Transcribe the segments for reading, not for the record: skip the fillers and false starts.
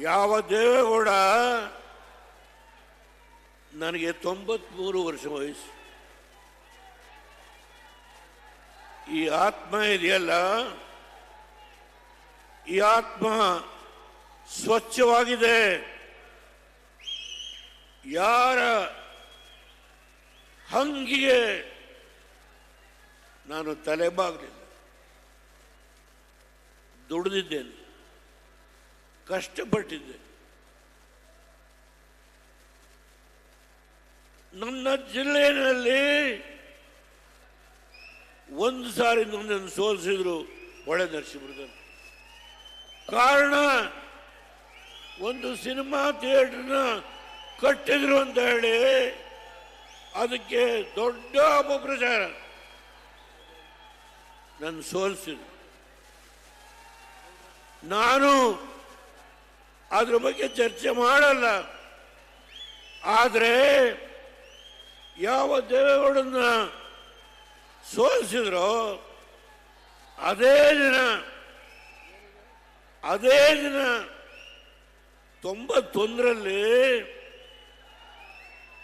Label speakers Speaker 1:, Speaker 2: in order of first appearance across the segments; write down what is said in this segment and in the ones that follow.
Speaker 1: ಯಾವ ದೇವೇಗೌಡ ನನಗೆ 93 ವರ್ಷ ವಯಸ್ಸು. ಈ ಆತ್ಮ ಇದೆಯಲ್ಲ, ಈ ಆತ್ಮ ಸ್ವಚ್ಛವಾಗಿದೆ. ಯಾರ ಹಂಗಿಗೆ ನಾನು ತಲೆಬಾಗಲಿಲ್ಲ. ದುಡಿದಿದ್ದೇನೆ, ಕಷ್ಟಪಟ್ಟಿದ್ದೆ. ನನ್ನ ಜಿಲ್ಲೆಯಲ್ಲಿ ಒಂದು ಸಾರಿ ನನ್ನನ್ನು ಸೋಲಿಸಿದ್ರು ಹೊಳೆ ನರಸೀಪುರದಲ್ಲಿ. ಕಾರಣ ಒಂದು ಸಿನಿಮಾ ಥಿಯೇಟರ್ನ ಕಟ್ಟಿದ್ರು ಅಂತ ಹೇಳಿ ಅದಕ್ಕೆ ದೊಡ್ಡ ಅಪಪ್ರಚಾರ. ನನ್ನ ಸೋಲಿಸಿದ್ರು. ನಾನು ಅದ್ರ ಬಗ್ಗೆ ಚರ್ಚೆ ಮಾಡಲ್ಲ. ಆದರೆ ಯಾವ ದೇವೇಗೌಡನ್ನ ಸೋಲಿಸಿದ್ರೋ ಅದೇ ದಿನ 91ರಲ್ಲಿ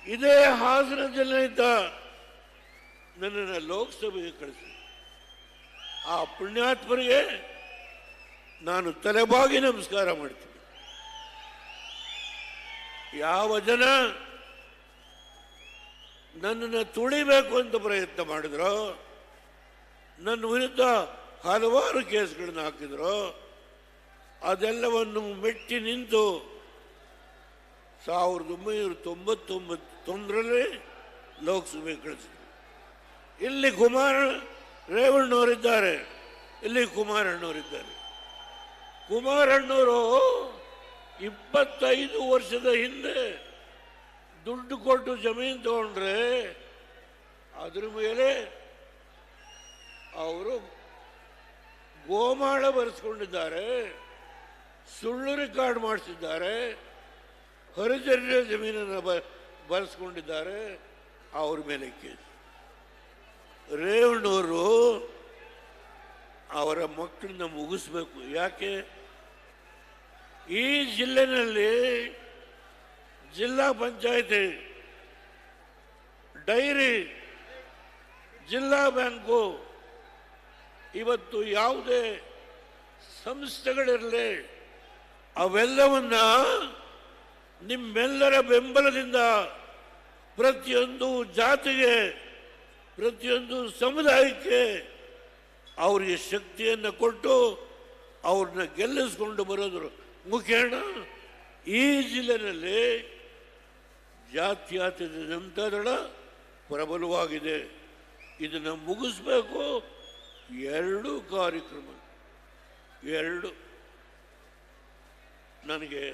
Speaker 1: ಇದೇ ಹಾಸನ ಜಿಲ್ಲೆಯಿಂದ ನನ್ನನ್ನು ಲೋಕಸಭೆಗೆ ಕಳಿಸಿ. ಆ ಪುಣ್ಯಾತ್ಮರಿಗೆ ನಾನು ತಲೆಬಾಗಿ ನಮಸ್ಕಾರ ಮಾಡ್ತೀನಿ. ಯಾವ ಜನ ನನ್ನನ್ನು ತುಳಿಬೇಕು ಅಂತ ಪ್ರಯತ್ನ ಮಾಡಿದ್ರು, ನನ್ನ ವಿರುದ್ಧ ಹಲವಾರು ಕೇಸ್ಗಳನ್ನು ಹಾಕಿದ್ರು, ಅದೆಲ್ಲವನ್ನು ಮೆಟ್ಟಿ ನಿಂತು 1999ರಲ್ಲಿ ಲೋಕಸಭೆಗೆ ಕಳಿಸಿದ್ರು. ಇಲ್ಲಿ ರೇವಣ್ಣವರಿದ್ದಾರೆ, ಇಲ್ಲಿ ಕುಮಾರಣ್ಣವರಿದ್ದಾರೆ. ಕುಮಾರಣ್ಣವರು 25 ವರ್ಷದ ಹಿಂದೆ ದುಡ್ಡು ಕೊಟ್ಟು ಜಮೀನು ತಗೊಂಡ್ರೆ ಅದ್ರ ಮೇಲೆ ಅವರು ಗೋಮಾಳ ಬರೆಸ್ಕೊಂಡಿದ್ದಾರೆ, ಸುಳ್ಳು ರೆಕಾರ್ಡ್ ಮಾಡಿಸಿದ್ದಾರೆ, ಹರಿಜನ ಜಮೀನನ್ನು ಬರೆಸ್ಕೊಂಡಿದ್ದಾರೆ. ಅವ್ರ ಮೇಲೆ ಕೇಸ್. ರೇವಣ್ಣವರು ಅವರ ಮಕ್ಕಳನ್ನ ಮುಗಿಸ್ಬೇಕು. ಯಾಕೆ? ಈ ಜಿಲ್ಲೆನಲ್ಲಿ ಜಿಲ್ಲಾ ಪಂಚಾಯತಿ, ಡೈರಿ, ಜಿಲ್ಲಾ ಬ್ಯಾಂಕು, ಇವತ್ತು ಯಾವುದೇ ಸಂಸ್ಥೆಗಳಿರಲಿ ಅವೆಲ್ಲವನ್ನ ನಿಮ್ಮೆಲ್ಲರ ಬೆಂಬಲದಿಂದ ಪ್ರತಿಯೊಂದು ಜಾತಿಗೆ, ಪ್ರತಿಯೊಂದು ಸಮುದಾಯಕ್ಕೆ ಅವರಿಗೆ ಶಕ್ತಿಯನ್ನು ಕೊಟ್ಟು ಅವ್ರನ್ನ ಗೆಲ್ಲಿಸ್ಕೊಂಡು ಬರೋದ್ರ ಮುಖೇನ ಈ ಜಿಲ್ಲೆಯಲ್ಲಿ ಜಾತ್ಯತೀತ ಜನತಾದಳ ಪ್ರಬಲವಾಗಿದೆ. ಇದನ್ನು ಮುಗಿಸ್ಬೇಕು. 2 ಕಾರ್ಯಕ್ರಮ, 2 ನನಗೆ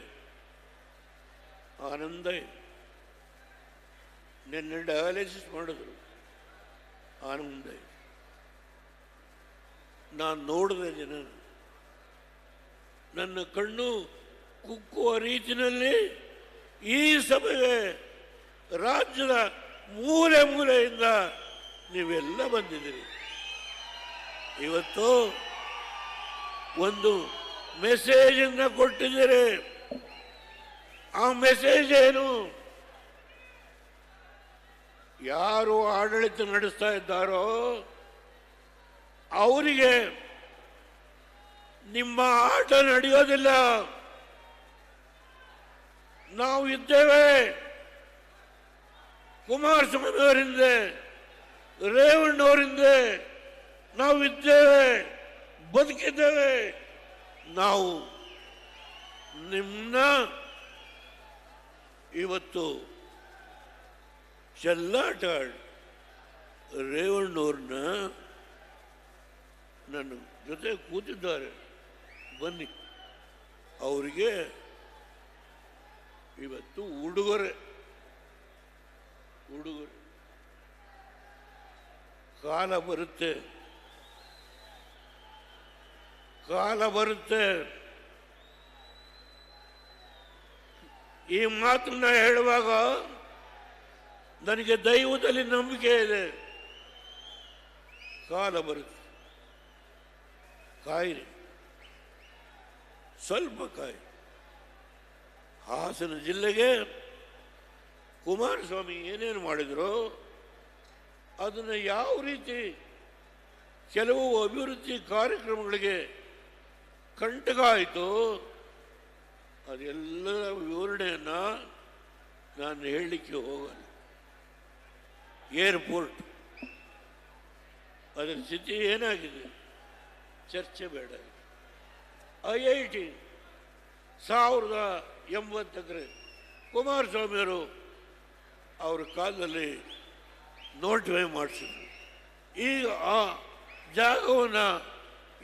Speaker 1: ಆನಂದ ಇದೆ. ನಿನ್ನೆ ಡಯಾಲಿಸಿಸ್ ಮಾಡಿದ್ರು, ಆನಂದ ಇದೆ. ನಾನು ನೋಡಿದೆ ಜನ, ನನ್ನ ಕಣ್ಣು ಕುಕ್ಕುವ ರೀತಿಯಲ್ಲಿ ಈ ಸಭೆಗೆ ರಾಜ್ಯದ ಮೂಲೆ ಮೂಲೆಯಿಂದ ನೀವೆಲ್ಲ ಬಂದಿದ್ದೀರಿ. ಇವತ್ತು ಒಂದು ಮೆಸೇಜನ್ನು ಕೊಟ್ಟಿದ್ದೀರಿ. ಆ ಮೆಸೇಜ್ ಏನು? ಯಾರು ಆಡಳಿತ ನಡೆಸ್ತಾ ಇದ್ದಾರೋ ಅವರಿಗೆ ನಿಮ್ಮ ಆಟ ನಡೆಯೋದಿಲ್ಲ. ನಾವು ಇದ್ದೇವೆ. ಕುಮಾರಸ್ವಾಮಿ ಅವರಿಂದ, ರೇವಣ್ಣವರಿಂದ ನಾವು ಇದ್ದೇವೆ, ಬದುಕಿದ್ದೇವೆ. ನಾವು ನಿಮ್ಮನ್ನ ಇವತ್ತು ಚೆಲ್ಲಾಟ ರೇವಣ್ಣವ್ರನ್ನ ನನ್ನ ಜೊತೆ ಕೂತಿದ್ದಾರೆ, ಬನ್ನಿ. ಅವರಿಗೆ ಇವತ್ತು ಉಡುಗೊರೆ ಕಾಲ ಬರುತ್ತೆ, ಕಾಲ ಬರುತ್ತೆ. ಈ ಮಾತನ್ನ ಹೇಳುವಾಗ ನನಗೆ ದೈವದಲ್ಲಿ ನಂಬಿಕೆ ಇದೆ. ಕಾಲ ಬರುತ್ತೆ, ಕಾಯಿರಿ, ಸ್ವಲ್ಪ ಕಾಯಿ. ಹಾಸನ ಜಿಲ್ಲೆಗೆ ಕುಮಾರಸ್ವಾಮಿ ಏನೇನು ಮಾಡಿದ್ರು ಅದನ್ನು ಯಾವ ರೀತಿ ಕೆಲವು ಅಭಿವೃದ್ಧಿ ಕಾರ್ಯಕ್ರಮಗಳಿಗೆ ಕಂಟಕ ಆಯಿತು ಅದೆಲ್ಲರ ವಿವರಣೆಯನ್ನು ನಾನು ಹೇಳಲಿಕ್ಕೆ ಹೋಗಲ್ಲ. ಏರ್ಪೋರ್ಟ್ ಅದರ ಸ್ಥಿತಿ ಏನಾಗಿದೆ ಚರ್ಚೆ ಬೇಡ. IIT 1080 ಎಕರೆ ಕುಮಾರಸ್ವಾಮಿಯವರು ಅವ್ರ ಕಾಲದಲ್ಲಿ ನೋಟಿಫೈ ಮಾಡಿಸಿದ್ರು. ಈಗ ಆ ಜಾಗವನ್ನು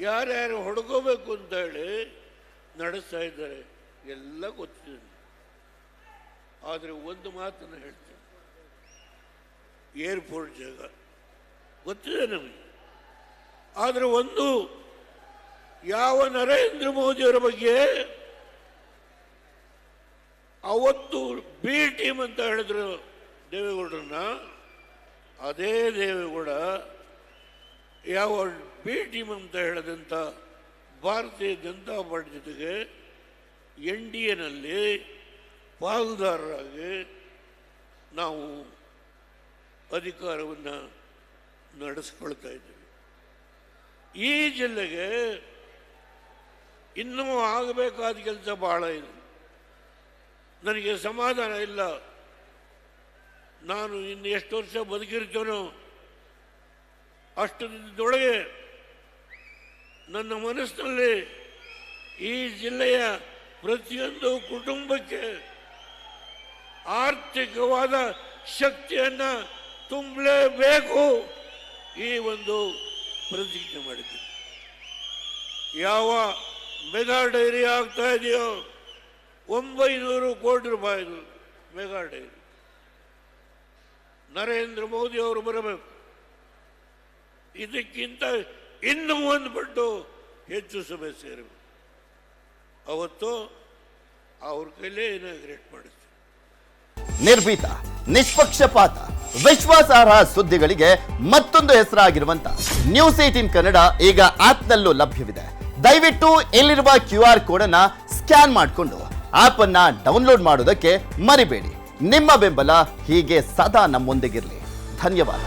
Speaker 1: ಯಾರ್ಯಾರು ಹೊಡ್ಕೋಬೇಕು ಅಂತ ಹೇಳಿ ನಡೆಸ್ತಾ ಇದ್ದಾರೆ, ಎಲ್ಲ ಗೊತ್ತಿದೆ. ಆದರೆ ಒಂದು ಮಾತನ್ನು ಹೇಳ್ತೇನೆ, ಏರ್ಪೋರ್ಟ್ ಜಾಗ ಗೊತ್ತಿದೆ ನಮಗೆ. ಆದರೆ ಒಂದು ಯಾವ ನರೇಂದ್ರ ಮೋದಿಯವರ ಬಗ್ಗೆ ಅವತ್ತು ಬಿ ಟೀಮ್ ಅಂತ ಹೇಳಿದ್ರು ದೇವೇಗೌಡರನ್ನ, ಅದೇ ದೇವೇಗೌಡ ಯಾವ ಬಿ ಟೀಮ್ ಅಂತ ಹೇಳಿದಂಥ ಭಾರತೀಯ ಜನತಾ ಪಾರ್ಟಿ ಜೊತೆಗೆ NDAನಲ್ಲಿ ಪಾಲುದಾರರಾಗಿ ನಾವು ಅಧಿಕಾರವನ್ನು ನಡೆಸ್ಕೊಳ್ತಾ ಇದ್ದೀವಿ. ಈ ಜಿಲ್ಲೆಗೆ ಇನ್ನೂ ಆಗಬೇಕಾದ ಕೆಲಸ ಬಹಳ ಇದೆ. ನನಗೆ ಸಮಾಧಾನ ಇಲ್ಲ. ನಾನು ಇನ್ನು ಎಷ್ಟು ವರ್ಷ ಬದುಕಿರ್ತೀನೋ ಅಷ್ಟು ದಿನದೊಳಗೆ ನನ್ನ ಮನಸ್ಸಿನಲ್ಲಿ ಈ ಜಿಲ್ಲೆಯ ಪ್ರತಿಯೊಂದು ಕುಟುಂಬಕ್ಕೆ ಆರ್ಥಿಕವಾದ ಶಕ್ತಿಯನ್ನು ತುಂಬಲೇಬೇಕು ಈ ಒಂದು ಪ್ರತಿಜ್ಞೆ ಮಾಡಿದ್ದೀನಿ. ಯಾವ ಮೆಗಾ ಡೈರಿ ಆಗ್ತಾ ಇದೆಯೋ 900 ಕೋಟಿ ರೂಪಾಯಿದು ಮೆಗಾ ಡೈರಿ, ನರೇಂದ್ರ ಮೋದಿ ಅವರು ಬರಬೇಕು. ಇದಕ್ಕಿಂತ ಇನ್ನೂ ಒಂದು ಪಟ್ಟು ಹೆಚ್ಚು ಸಭೆ ಸೇರಬೇಕು. ಅವತ್ತು ಅವ್ರ ಕೈಲೇ ಇನಾಗ್ರೇಟ್ ಮಾಡಿಸ್ತೀವಿ.
Speaker 2: ನಿರ್ಭೀತ, ನಿಷ್ಪಕ್ಷಪಾತ, ವಿಶ್ವಾಸಾರ್ಹ ಸುದ್ದಿಗಳಿಗೆ ಮತ್ತೊಂದು ಹೆಸರಾಗಿರುವಂತ ನ್ಯೂಸ್ 18 ಕನ್ನಡ ಈಗ ಆಪ್ನಲ್ಲೂ ಲಭ್ಯವಿದೆ. ದಯವಿಟ್ಟು ಇಲ್ಲಿರುವ QR ಕೋಡ್ ಅನ್ನ ಸ್ಕ್ಯಾನ್ ಮಾಡಿಕೊಂಡು ಆಪ್ ಅನ್ನ ಡೌನ್ಲೋಡ್ ಮಾಡೋದಕ್ಕೆ ಮರಿಬೇಡಿ. ನಿಮ್ಮ ಬೆಂಬಲ ಹೀಗೆ ಸದಾ ನಮ್ಮೊಂದಿಗಿರಲಿ. ಧನ್ಯವಾದ.